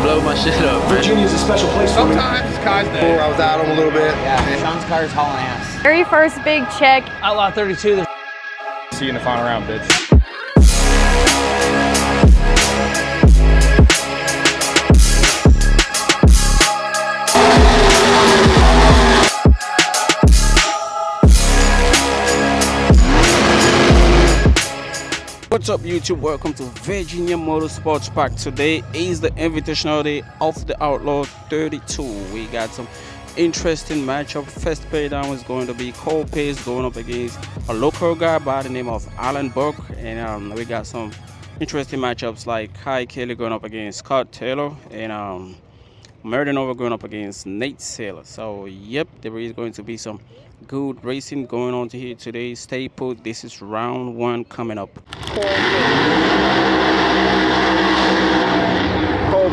blow my shit up, man. Virginia's a special place for me. Sometimes it's Kye's day. I was out him a little bit. Yeah, Sean's car is hauling ass. Very first big check. Outlaw 32. See you in the final round, bitch. What's up, YouTube? Welcome to Virginia Motorsports Park. Today is the invitational day of the Outlaw 32. We got some interesting matchup. First playdown is going to be Pesz going up against a local guy by the name of Alan Burke, and we got some interesting matchups like Kye Kelley going up against Scott Taylor and Mendez going up against Nate Sayler. So yep, there is going to be some good racing going on here today. Stay put. This is round one coming up.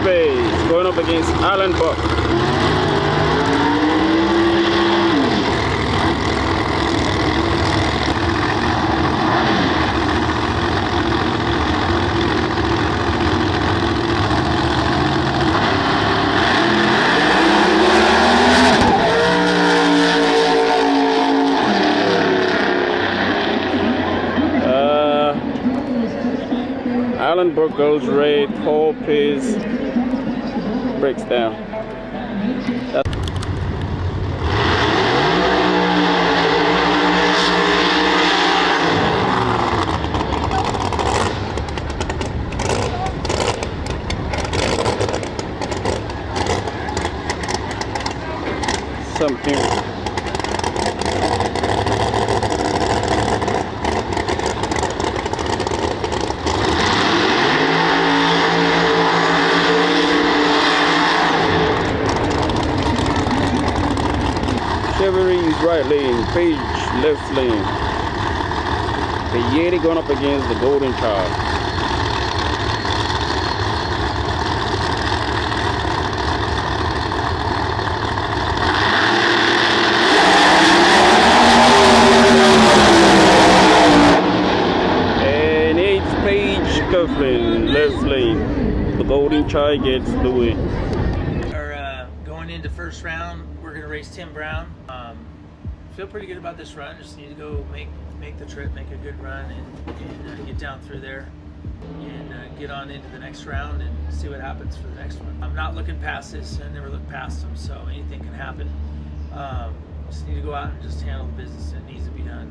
Pesz going up against Alan Burke. Alan Burke goes red, Pesz breaks down. Something. Chevy right lane, Paige left lane. The Yeti going up against the Golden Child. And it's Paige Coughlin left lane. The Golden Child gets the win. Going into first round, we're going to race Tim Brown. Feel pretty good about this run. Just need to go make the trip, make a good run, and get down through there and get on into the next round and see what happens for the next one. I'm not looking past this. I never look past them, so anything can happen. Just need to go out and just handle the business that needs to be done.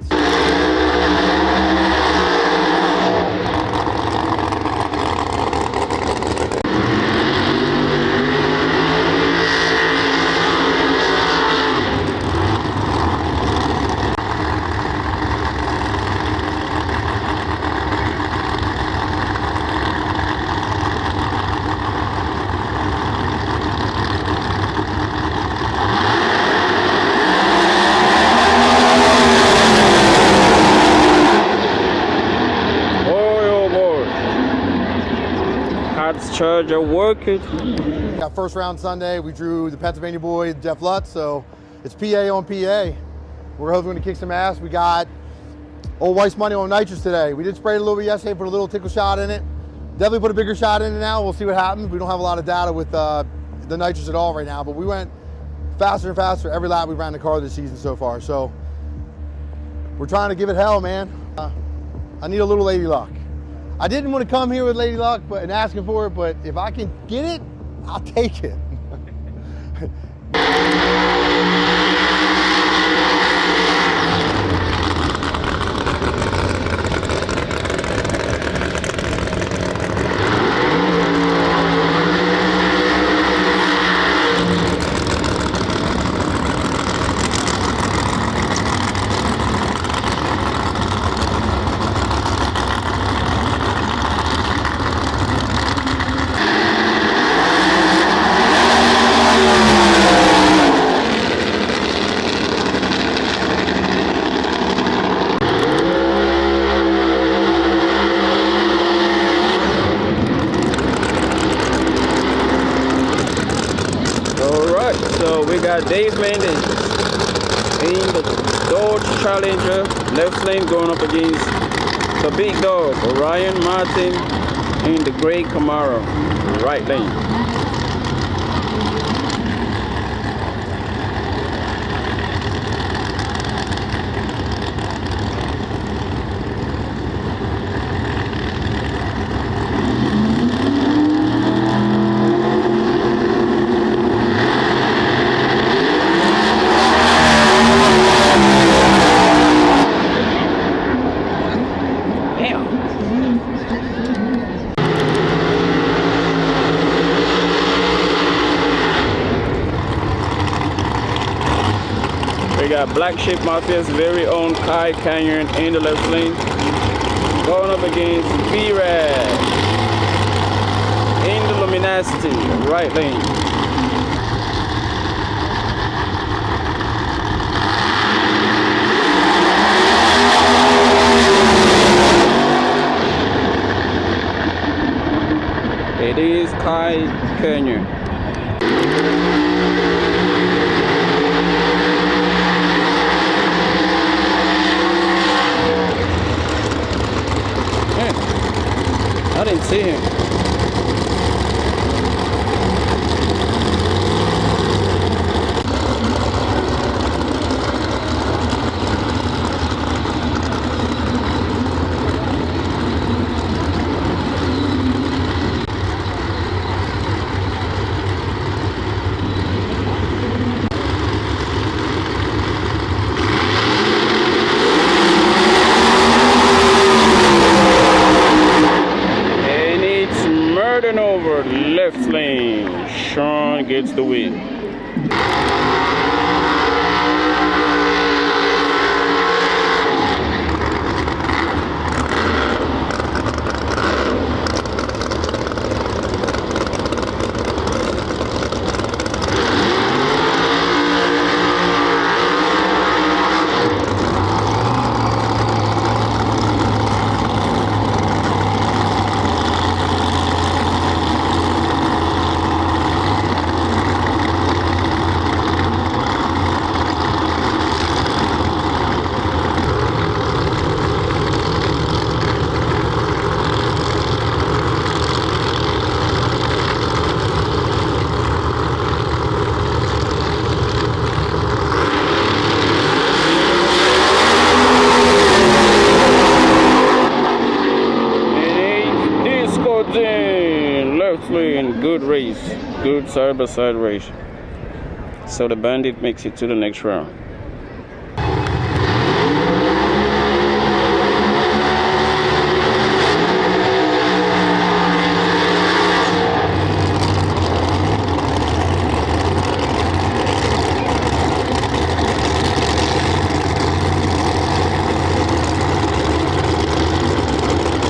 Charger working. Got first round Sunday. We drew the Pennsylvania boy, Jeff Lutz, so it's PA on PA. We're hoping to kick some ass. We got old Weiss money on nitrous today. We did spray it a little bit yesterday, put a little tickle shot in it. Definitely put a bigger shot in it now. We'll see what happens. We don't have a lot of data with the nitrous at all right now, but we went faster and faster every lap we ran the car this season so far. So we're trying to give it hell, man. I need a little lady luck. I didn't want to come here with Lady Luck and asking for it, but if I can get it, I'll take it. got Dave Mendez in the Dodge Challenger, left lane going up against the big dog, Ryan Martin in the gray Camaro, right lane. got Black Sheep Mafia's very own Kye Canion in the left lane, going up against B-Rad in the Luminosity right lane. It is Kye Canion. Man, I didn't see him. Over left lane, Sean gets the win. Good race, good side-by-side race. So the Bandit makes it to the next round.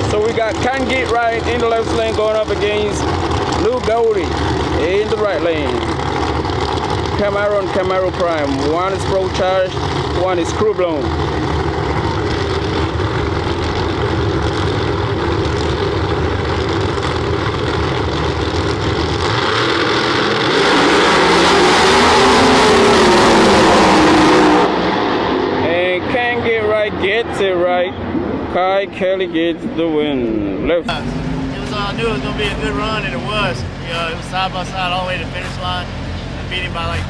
So we got Can Get Right in the left lane going up against Goldie in the right lane. Camaro and Camaro Prime. One is Pro Charged, one is Crew Blown. And Can Get Right gets it right. Kye Kelley gets the win. Left. I knew it was going to be a good run, and it was. It was side by side all the way to the finish line. I beat him by like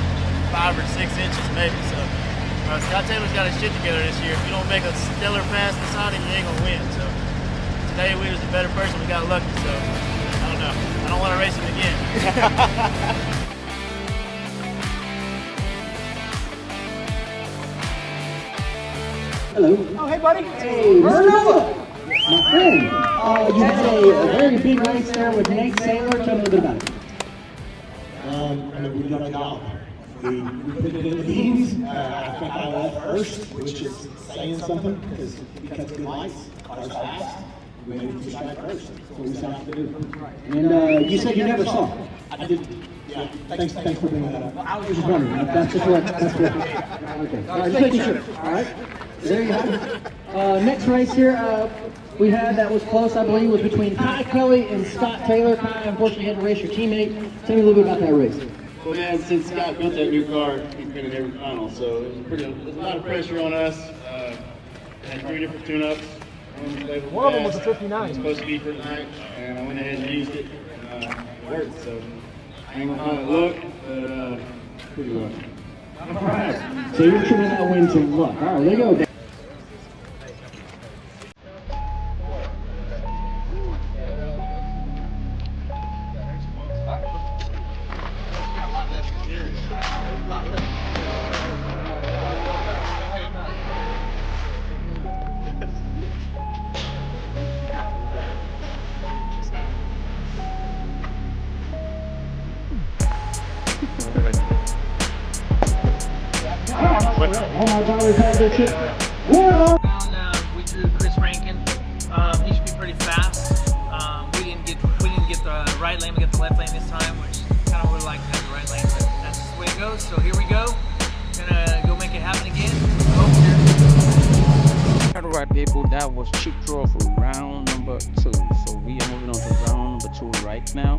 5 or 6 inches maybe. So Scott Taylor's got his shit together this year. If you don't make a stellar pass inside him, you ain't going to win. So today we was the better person. We got lucky. So I don't know. I don't want to race him again. Hello. Oh, hey, buddy. Hey, Murdo. My friend, you had a very big race there with Nate Sayler. Tell me a little bit about it. I mean, we got it out. We put it in the beans. I think I left first, which is saying something because we cut good lights, cars fast. We made it to strike first. That's what we set out to do. And you said you never saw it. I did. Yeah. Thanks for bringing that up. I was just wondering. That's what. Okay. All right, just making sure. All right. There you have it. Next race here, we had that was close, I believe, was between Kye Kelley and Scott Taylor. Kye, unfortunately, had to race your teammate. Tell me a little bit about that race. Well, man, since Scott built that new car, he's been in every final, so there's a lot of pressure on us. Had 3 different tune-ups. One of them was a 59. It was supposed to be for tonight, and I went ahead and used it. It worked, so I ain't gonna call it luck, but pretty luck. All right. So you're attributing that win to luck. All right, there you go. We drew Chris Rankin. He should be pretty fast. We didn't get the right lane. We got the left lane this time, which kind of would like to have the right lane, but that's just the way it goes. So here we go. Gonna go make it happen again. Alright people, that was chip draw for round number 2. So we are moving on to round number 2 right now.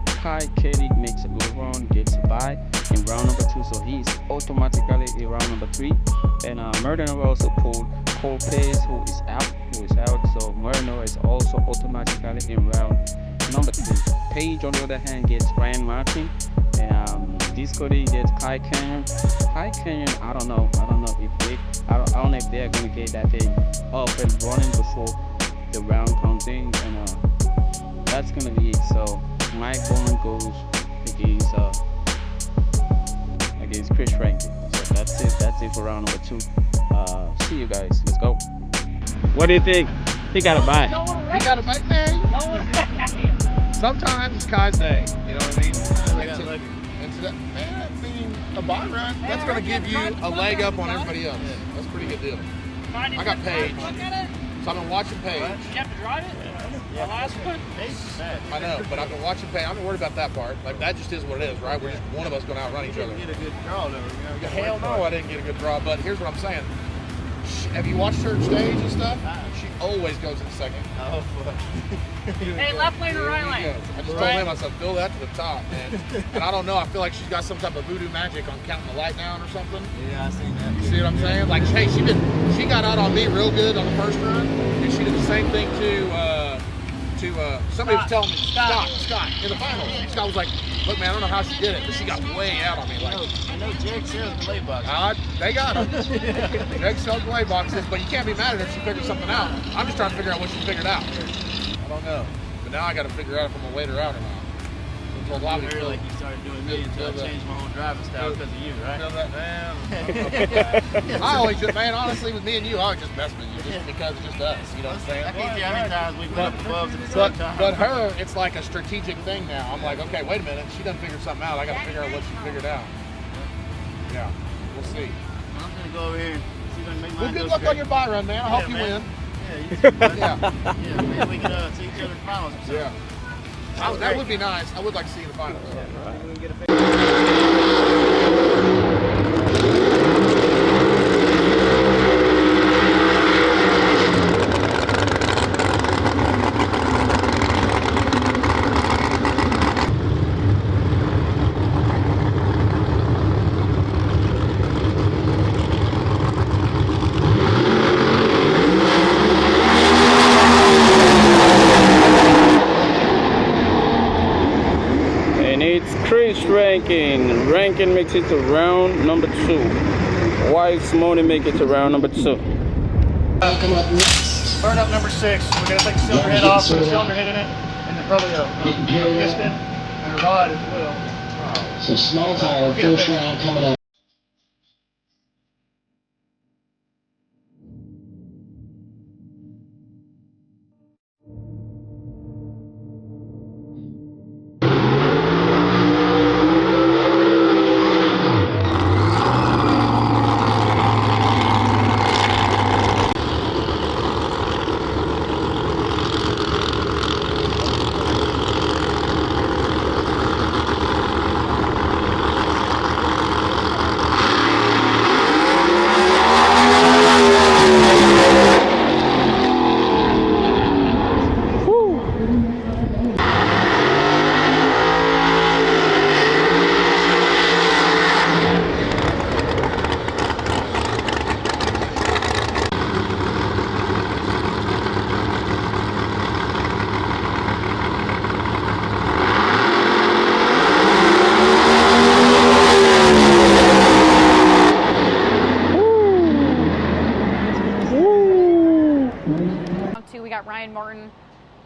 Kye Kelley makes a good run, gets by in round number 2, so he's automatically in round number 3. And Murder also pulled Pesz, who is out. So Murder is also automatically in round number 3. Paige on the other hand gets Ryan Martin, and this Cody gets Kye Canion. Kye Canion, I don't know if they're gonna get that thing up and running before the round comes in, and that's gonna be it. So my Bowman goes against Chris Rankin. So that's it for round number 2. See you guys. Let's go. What do you think? He got a bye. He got a bite, man. Sometimes it's Kye's day. You know what I mean? Man, I mean, a bye run, that's going to give you a leg up on everybody else. That's a pretty good deal. I got Paige. So I've been watching Paige. You have to drive it? The last one? I know, but I've been watching Paige. I'm not worried about that part. Like, that just is what it is, right? We're just one of us going to outrun each other. Get a good draw though. Hell no, I didn't get a good draw, but here's what I'm saying. Have you watched her stage and stuff? She always goes in second. Oh, fuck. Hey, left lane or right lane? I just told him, I said, fill that to the top, man. And I don't know, I feel like she's got some type of voodoo magic on counting the light down or something. Yeah, I seen that. You see what I'm saying? Like, hey, she got out on me real good on the first run, and she did the same thing to somebody was telling me, Scott, in the finals. Scott was like, look, man, I don't know how she did it, but she got way out on me. Like, I know Jake sells the lay box. They got her. Jake sells the lay boxes, but you can't be mad at her if she figured something out. I'm just trying to figure out what she figured out. I don't know. But now I got to figure out if I'm going to wait her out or not. So like you started doing me until I changed my whole driving style because of you, right? Feel that, man. I always just, man, honestly, with me and you, I always just mess with you just because it's just us. You know what I'm saying? I can't tell how many times we went up the gloves at the same time. But her, it's like a strategic thing now. I'm like, okay, wait a minute. She done figured something out. I got to figure out what she figured out. Yeah, we'll see. I'm going to go over here and see if I can make mine Well, good luck on your bye run, man. I hope you man. win. Yeah, you too, buddy. Yeah, maybe we can see each other in finals or something. Yeah. That would be nice. I would like to see you in the finals. Chris Rankin. Rankin makes it to round number 2. Wife's Money make it to round number 2. Come up next. Burn up number 6. We're going to take the cylinder head off, put a cylinder head in it, and then probably a piston and a rod as well. So small tire, first round coming up.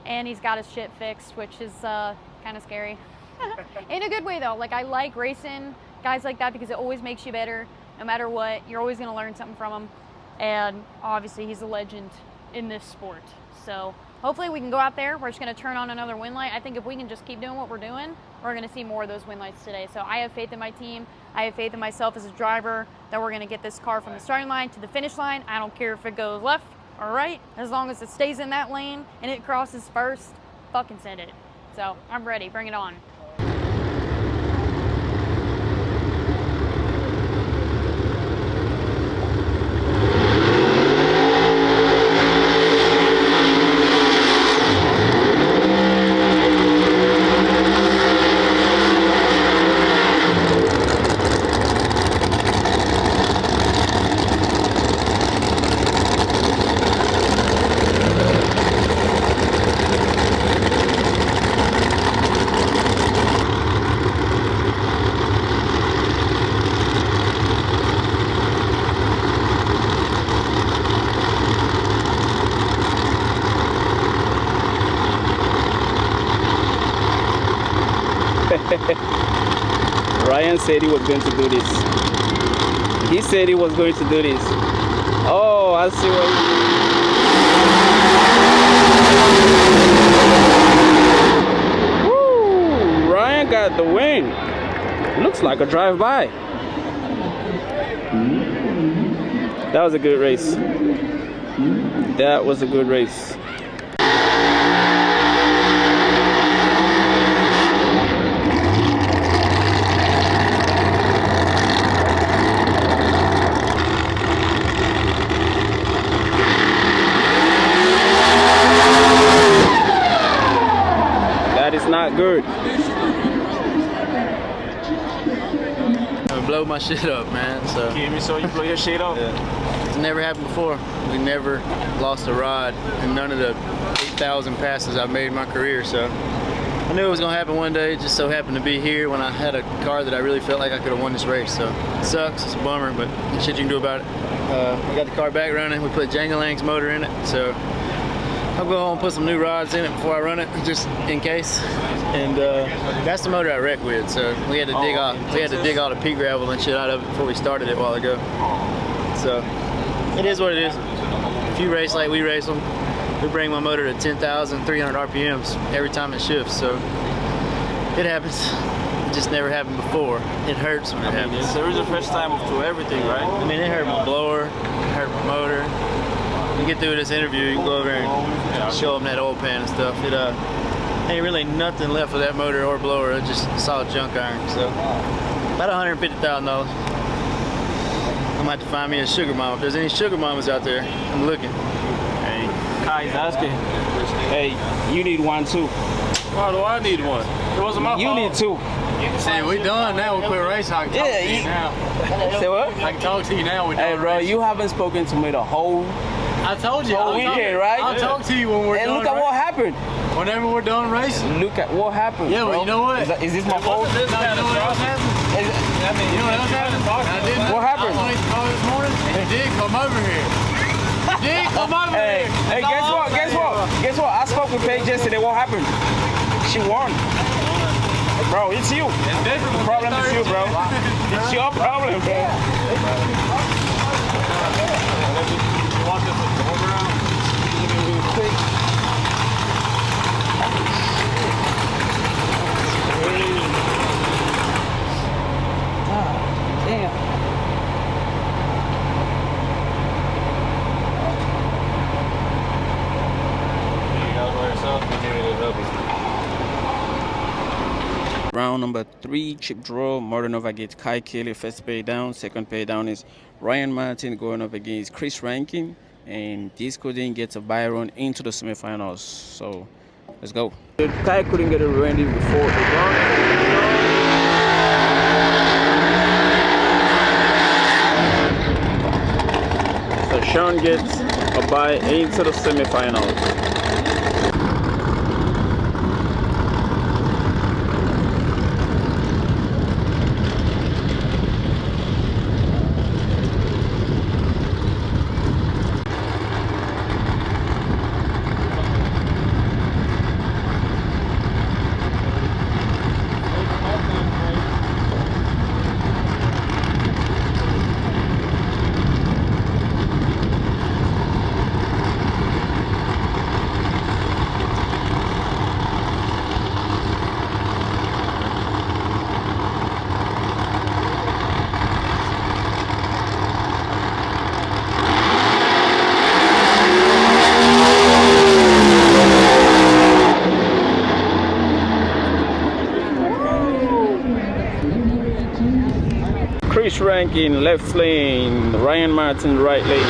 And he's got his shit fixed, which is kind of scary. In a good way though. Like, I like racing guys like that because it always makes you better. No matter what, you're always going to learn something from him. And obviously he's a legend in this sport. So hopefully we can go out there. We're just going to turn on another win light. I think if we can just keep doing what we're doing, we're going to see more of those win lights today. So I have faith in my team. I have faith in myself as a driver that we're going to get this car from the starting line to the finish line. I don't care if it goes left or right, as long as it stays in that lane and it crosses first, fucking send it. So I'm ready, bring it on. Ryan said he was going to do this. He said he was going to do this. Oh, I see what. Woo! Ryan got the win. Looks like a drive-by. That was a good race. That was a good race. Not good. I blow my shit up, man. So you blow your shit up? Yeah. It's never happened before. We never lost a rod in none of the 8,000 passes I've made in my career. So I knew it was gonna happen one day. It just so happened to be here when I had a car that I really felt like I could have won this race. So it sucks. It's a bummer, but there's shit you can do about it. We got the car back running. We put Jangalang's motor in it. So I'll go home and put some new rods in it before I run it, just in case. And that's the motor I wrecked with, so we had to dig out. We had to dig all the pea gravel and shit out of it before we started it a while ago. So it is what it is. If you race like we race them, we bring my motor to 10,300 RPMs every time it shifts. So it happens. It just never happened before. It hurts when it happens. There is a first time to everything, right? I mean, it hurt my blower, it hurt my motor. You get through this interview, you can go over and show them that oil pan and stuff. It ain't really nothing left with that motor or blower. It's just solid junk iron. So about $150,000. I'm gonna have to find me a sugar mama. If there's any sugar mamas out there, I'm looking. Hey, Kye's asking. Hey, you need one too. Why do I need one? It wasn't my fault. You need two. See, we done now. We quit racing. I can talk to you now. Say what? I can talk to you now. Hey, bro, you haven't spoken to me the whole told you. Weekend, right? I'll talk to you when we're done. And look at what happened. Whenever we're done racing. Look at what happened. Yeah, well, you know what? Is this my fault? No, you know what else happened? You know what else happened? What happened? I was on his car this morning, and he did come over here. He did come over here. Hey, guess what? Guess what? I spoke with Paige yesterday. What happened? She won. Bro, it's you. The problem is you, bro. It's your problem, bro. Round number 3, chip draw. Morinova gets Kye Kelley first pay down. Second pay down is Ryan Martin going up against Chris Rankin. And Disco then gets a bye run into the semifinals. So let's go. Kye couldn't get it ready before the run. So Sean gets a bye into the semifinals. Chris Rankin, left lane. Ryan Martin, right lane.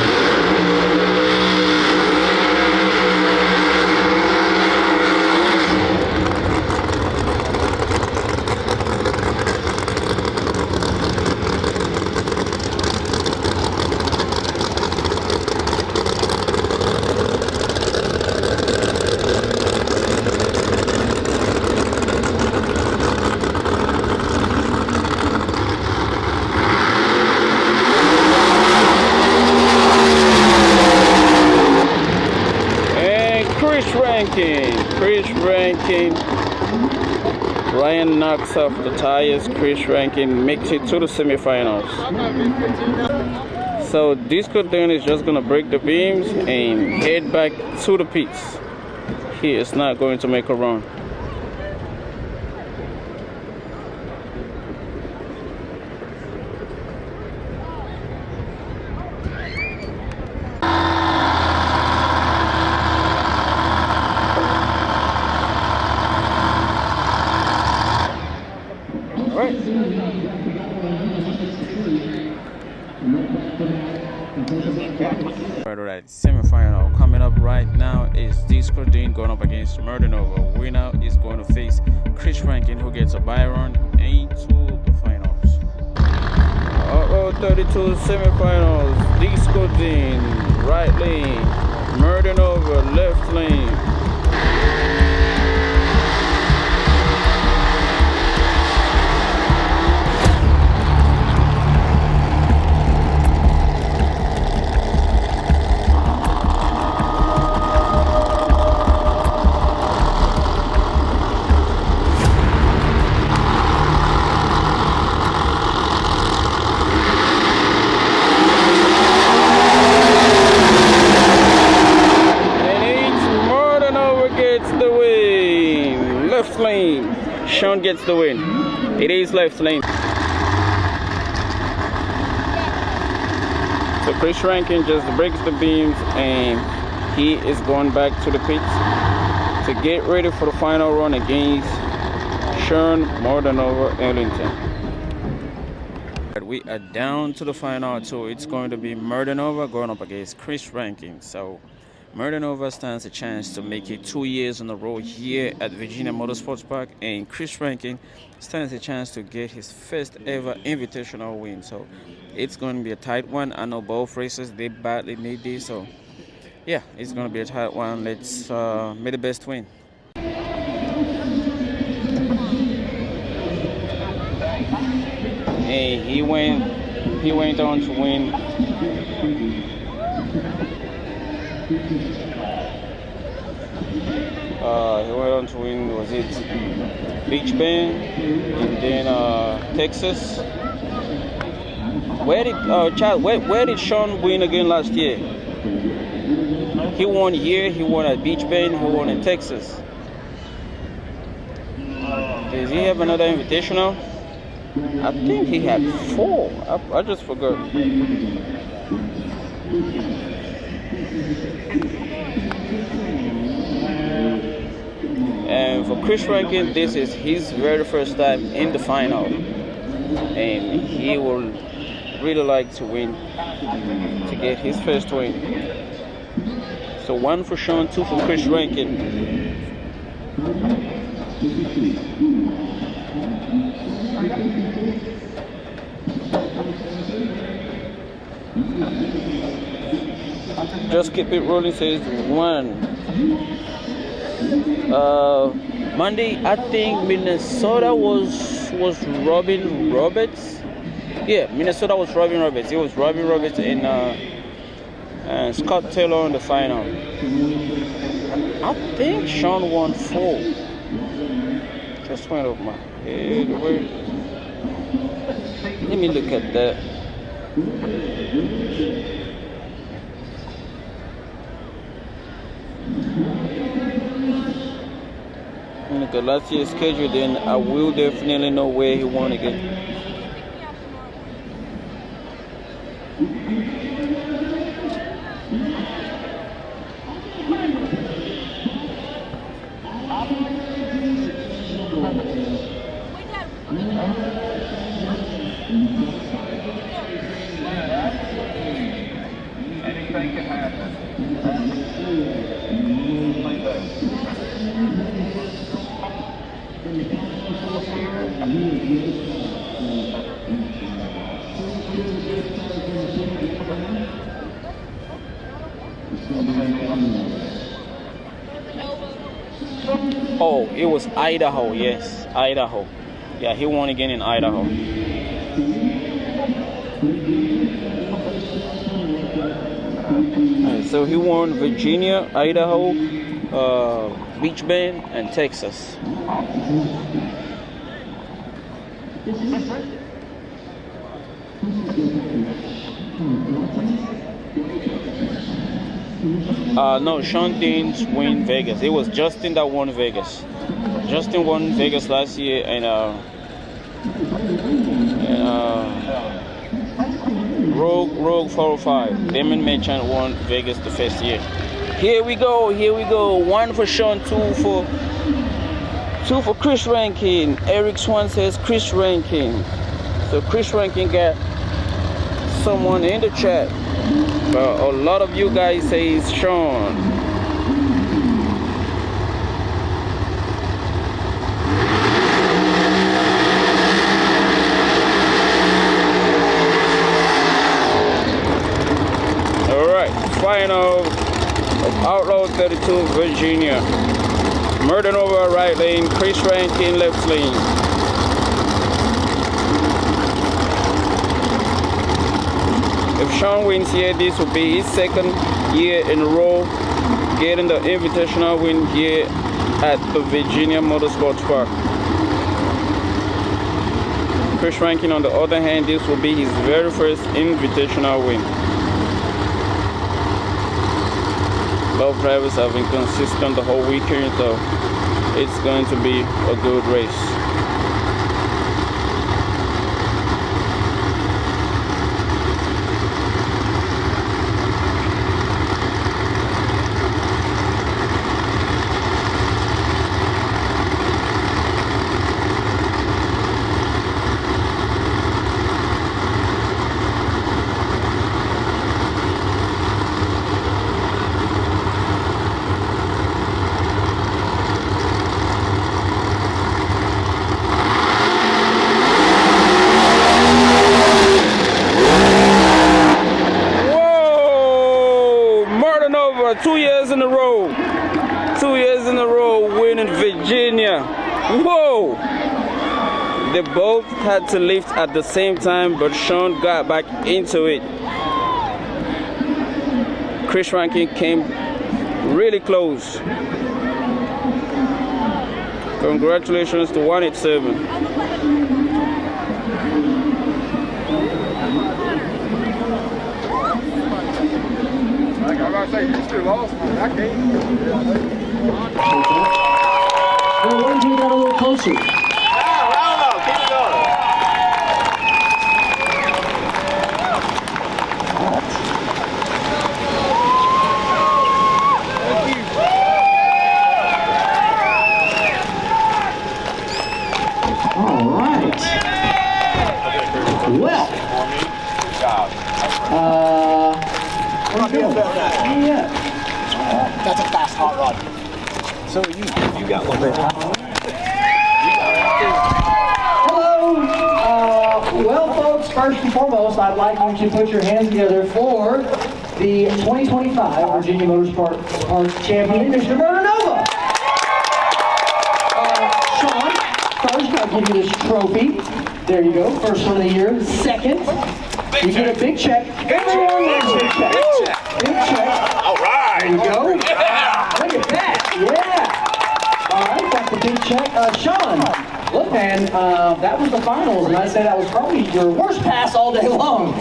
Chris Rankin. Ryan knocks off the tires. Chris Rankin makes it to the semifinals. So Disco Dan is just gonna break the beams and head back to the pits. He is not going to make a run. Right, semifinal coming up right now is Disco Dean going up against Murdenova. Winner is going to face Chris Rankin, who gets a bye run into the finals. 32 semifinals. Disco Dean, right lane. Murdenova, left lane. Lane. Sean gets the win. It is left lane. So Chris Rankin just breaks the beams and he is going back to the pits to get ready for the final run against Sean Murdenova Ellington. We are down to the final two. It's going to be Murdenova going up against Chris Rankin. So Murdenova stands a chance to make it 2 years in a row here at Virginia Motorsports Park, and Chris Rankin stands a chance to get his first ever invitational win. So it's going to be a tight one. I know both races, they badly need this, so yeah, it's going to be a tight one. Let's make the best win. Hey, he went on to win. He went on to win, was it Beach Bend, and then Texas. Where did Sean win again last year? He won here, he won at Beach Bend, he won in Texas. Does he have another invitational? I think he had 4. I just forgot. And for Chris Rankin, this is his very first time in the final, and he will really like to win, to get his first win. So 1 for Sean, 2 for Chris Rankin. Just keep it rolling says 1. Monday, I think Minnesota was Robin Roberts. Yeah, Minnesota was Robin Roberts. It was Robin Roberts and Scott Taylor in the final. I think Sean won 4. Just went off my head. Let me look at that. Look at last year's schedule, then I will definitely know where he won again. Oh, it was Idaho, yes, Idaho. Yeah, he won again in Idaho. So he won Virginia, Idaho, Beach Bend, and Texas. No, Sean didn't win Vegas. It was Justin that won Vegas. Justin won Vegas last year, and Rogue 405. Damon Merchant won Vegas the first year. Here we go. One for Sean, two for Chris Rankin. Eric Swan says Chris Rankin. So Chris Rankin got someone in the chat. But a lot of you guys say it's Sean. Alright, final of Outlaw 32 Virginia. Murder over right lane, Chris Rankin left lane. If Sean wins here, this will be his second year in a row getting the invitational win here at the Virginia Motorsports Park. Chris Rankin, on the other hand, this will be his very first invitational win. Both drivers have been consistent the whole weekend, so it's going to be a good race. They both had to lift at the same time, but Sean got back into it. Chris Rankin came really close. Congratulations to 187. I'm about to say, you still lost, man. I can't. Well, one team got a little closer. Yeah. That's a fast hot rod. So you got one there. Hello. Well, folks, first and foremost, I'd like you to put your hands together for the 2025 Virginia Motorsports Champion, Mr. Murder Nova. Sean, first, I'll give you this trophy. There you go. First one of the year. Second, you get a big check. Everyone gets a big check. Big check. All right. There you go. Yeah. Look at that. Yeah. All right, that's the big check. Sean, look, man, that was the finals, and I'd say that was probably your worst pass all day long.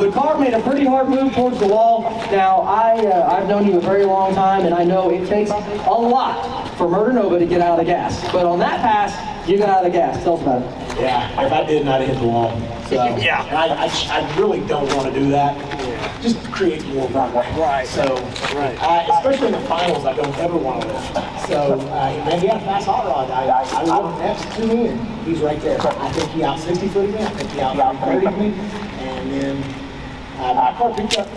The car made a pretty hard move towards the wall. Now, I've known you a very long time, and I know it takes a lot for Murder Nova to get out of the gas. But on that pass, you got out of the gas. Tell us about it. Yeah, if I didn't, I'd hit the wall. So, yeah. And I really don't want to do that. Just create more runway. Right. So, especially in the finals, I don't ever want to lift. So, man, he had a fast hot rod. I was next to me, and he's right there. I think he out 60-footed me. I think he out 30'd me. And then my car picked up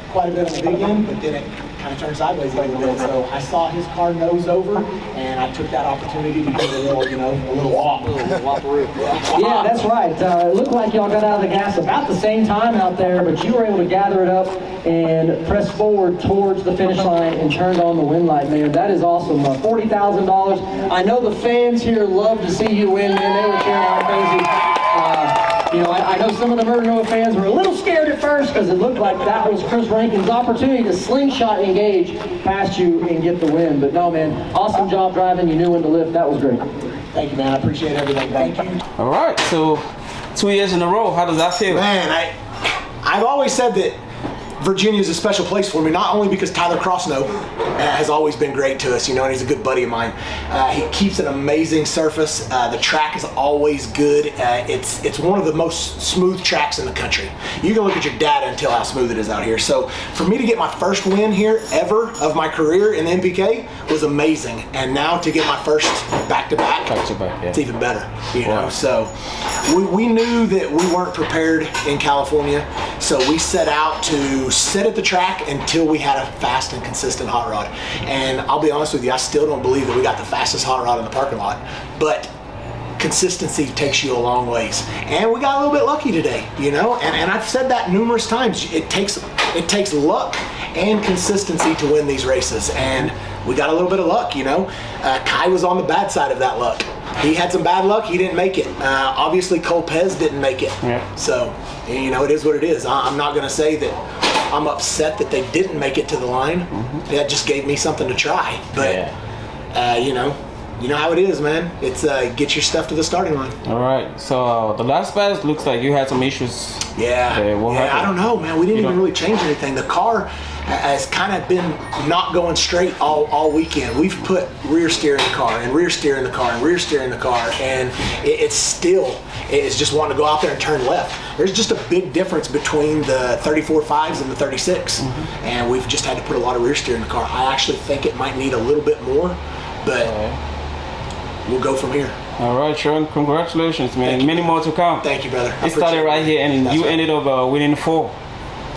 quite a bit on the big end, but then it kind of turned sideways a little bit. So I saw his car nose over, and I took that opportunity to give it a little, a little walk. Yeah, that's right. It looked like y'all got out of the gas about the same time out there, but you were able to gather it up and press forward towards the finish line and turned on the win light, man. That is awesome. $40,000. I know the fans here love to see you win, man. They were cheering like crazy. I know some of the Murder fans were a little scared at first because it looked like that was Chris Rankin's opportunity to slingshot engage past you and get the win. But no, man, awesome job driving. You knew when to lift. That was great. Thank you, man. I appreciate everything. Thank you. All right, so 2 years in a row. How does that feel? Man, I've always said that Virginia is a special place for me, not only because Tyler Crossno has always been great to us, and he's a good buddy of mine. He keeps an amazing surface. The track is always good. It's one of the most smooth tracks in the country. You can look at your data and tell how smooth it is out here. So for me to get my first win here ever of my career in the MPK was amazing. And now to get my first back-to-back, it's even better. So we knew that we weren't prepared in California, so we set out to sit at the track until we had a fast and consistent hot rod. And I'll be honest with you, I still don't believe that we got the fastest hot rod in the parking lot, but consistency takes you a long ways. And we got a little bit lucky today, and I've said that numerous times. It takes luck and consistency to win these races, and we got a little bit of luck. Kye was on the bad side of that luck. He had some bad luck. He didn't make it. Obviously, Pesz didn't make it. Yeah. So, it is what it is. I'm not going to say that I'm upset that they didn't make it to the line. Mm-hmm. That just gave me something to try. But, you know how it is, man. It's get your stuff to the starting line. All right. So the last pass looks like you had some issues. Yeah. I don't know, man. We didn't even really change anything. The car has kind of been not going straight all weekend. We've put rear steer in the car and rear steer in the car and rear steer in the car, and it's just wanting to go out there and turn left. There's just a big difference between the 34.5s and the 36, and we've just had to put a lot of rear steer in the car. I actually think it might need a little bit more, but we'll go from here. All right, Sean, congratulations, man. Many more to come. Thank you, brother. It started right here, and you ended up winning 4.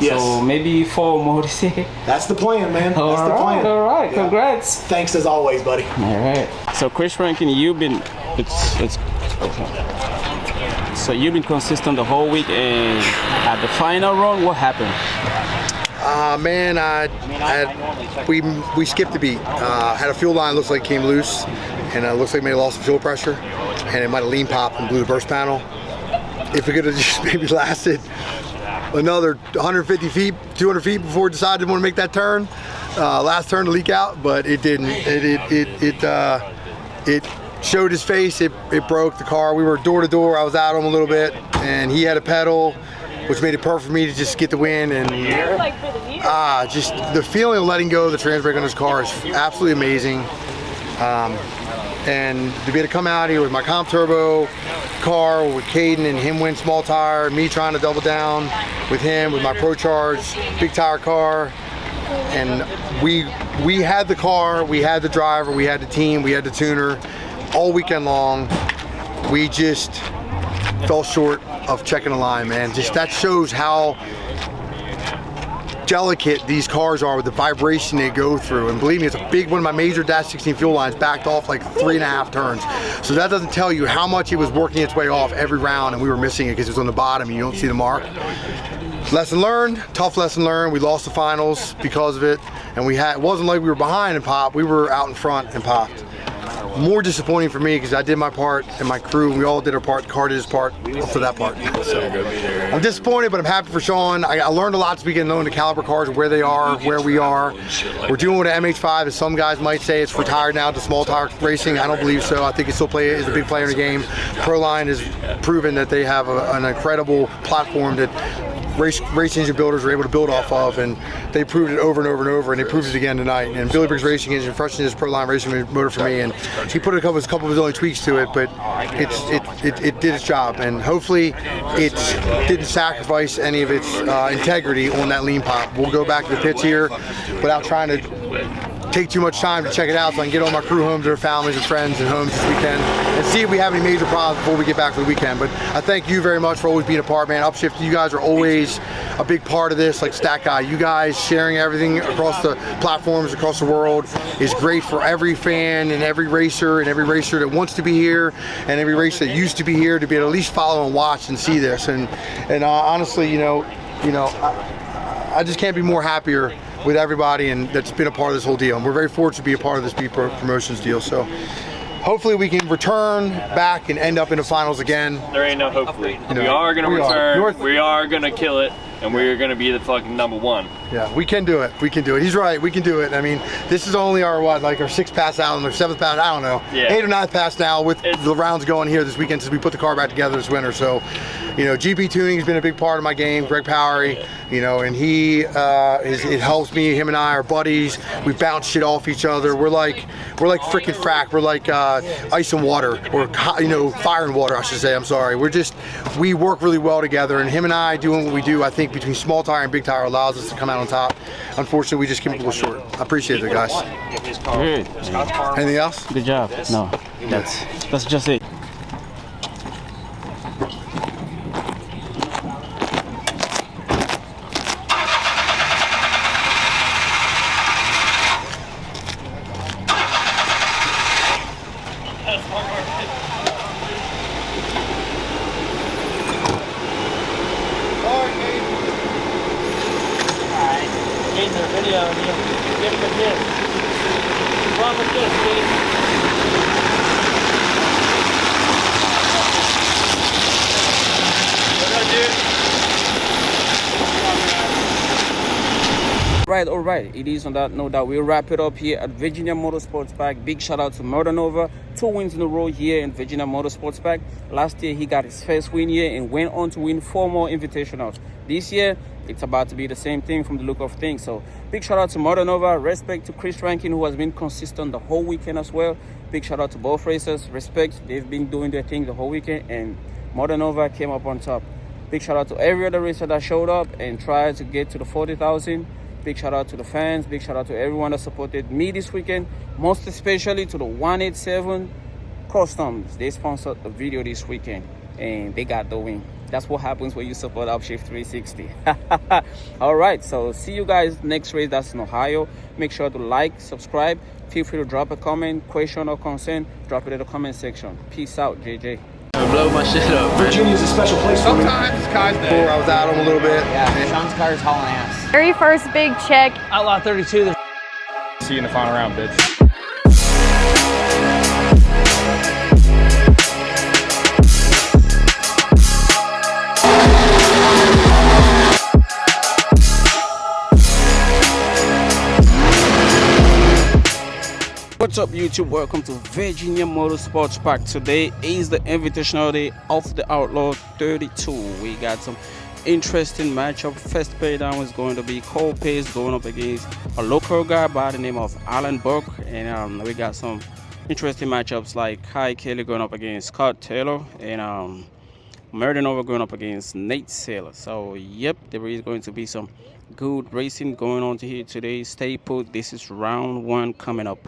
Yes. So maybe 4 more to see. That's the plan, man. That's the plan. All right, yeah. Congrats. Thanks as always, buddy. All right. So Chris Rankin, you've been so you've been consistent the whole week, and at the final run, what happened? Man, we skipped a beat. Had a fuel line looks like came loose, and it looks like maybe lost some fuel pressure, and it might have lean popped and blew the burst panel. If it could have just maybe lasted another 150 feet, 200 feet before it decided to want to make that turn, last turn to leak out, but it didn't. It showed his face. It broke the car. We were door to door. I was out him a little bit, and he had a pedal, which made it perfect for me to just get the win. And just the feeling of letting go of the trans brake on his car is absolutely amazing. And to be able to come out here with my comp turbo car with Caden and him win small tire, me trying to double down with him with my Pro Charge big tire car, and we had the car, we had the driver, we had the team, we had the tuner all weekend long. We just fell short of checking the line, man. Just that shows how delicate these cars are with the vibration they go through, and believe me, it's a big one of my major Dash 16 fuel lines backed off like 3.5 turns, so that doesn't tell you how much it was working its way off every round, and we were missing it because it was on the bottom and you don't see the mark. Lesson learned, tough lesson learned. We lost the finals because of it, and it wasn't like we were behind in pop, we were out in front and popped. More disappointing for me because I did my part and my crew, we all did our part, the car did his part up to that part. So I'm disappointed, but I'm happy for Sean. I learned a lot this weekend knowing the caliber cars, where they are, where we are. We're doing with an MH5, as some guys might say it's retired now to small tire racing. I don't believe so. I think it still is a big player in the game. Proline has proven that they have an incredible platform that race engine builders are able to build off of, and they proved it over and over and over, and they proved it again tonight. And Billy Briggs Racing Engine freshened his Proline racing motor for me, and he put a couple of his only tweaks to it, but it did its job, and hopefully it didn't sacrifice any of its integrity on that lean pop. We'll go back to the pits here without trying to take too much time to check it out, so I can get all my crew home to their families and friends and homes this weekend and see if we have any major problems before we get back for the weekend. But I thank you very much for always being a part, man. Upshift, you guys are always a big part of this, like Stat Guy. You guys sharing everything across the platforms across the world is great for every fan and every racer that wants to be here and every racer that used to be here to be able to at least follow and watch and see this. And honestly, I just can't be more happier with everybody and that's been a part of this whole deal. And we're very fortunate to be a part of this B Promotions deal. So hopefully we can return back and end up in the finals again. There ain't no hopefully. We are going to return. We are going to kill it. And we're going to be the fucking #1. Yeah, we can do it. We can do it. He's right. We can do it. I mean, this is only our, our 6th pass out and our 7th pass, I don't know. Yeah. 8th or 9th pass now with the rounds going here this weekend since we put the car back together this winter. So, GP tuning has been a big part of my game. Greg Powery, and he, it helps me. Him and I are buddies. We bounce shit off each other. We're like freaking frack. We're like ice and water, or fire and water, I should say. I'm sorry. We work really well together, and him and I doing what we do, I think between small tire and big tire allows us to come out on top. Unfortunately, we just came a little short. I appreciate it, guys. Good. Anything else? Good job. No, that's just it. All right, it is on that note that we'll wrap it up here at Virginia Motorsports Park. Big shout out to Nova, 2 wins in a row here in Virginia Motorsports Park. Last year he got his first win here and went on to win 4 more invitationals. This year it's about to be the same thing from the look of things. So big shout out to Nova, respect to Chris Rankin, who has been consistent the whole weekend as well. Big shout out to both racers, respect, they've been doing their thing the whole weekend and Nova came up on top. Big shout out to every other racer that showed up and tried to get to the 40,000. Big shout out to the fans. Big shout out to everyone that supported me this weekend. Most especially to the 187 Customs. They sponsored the video this weekend and they got the win. That's what happens when you support Upshift 360. All right, so see you guys next race. That's in Ohio. Make sure to like, subscribe. Feel free to drop a comment, question or concern. Drop it in the comment section. Peace out, JJ. Blow my shit up. Virginia's a special place for me. Sometimes it's Kye's day. I was at him a little bit. Yeah, Sean's car is hauling ass. Very first big check. Outlaw 32. See you in the final round, bitch. What's up, YouTube? Welcome to Virginia Motorsports Park. Today is the invitational day of the Outlaw 32. We got some interesting matchup. First pay down is going to be Pesz going up against a local guy by the name of Alan Burke, and we got some interesting matchups like Kye Kelley going up against Scott Taylor and Nova going up against Nate Sayler. So yep, there is going to be some good racing going on here today. Stay put. This is round 1 coming up.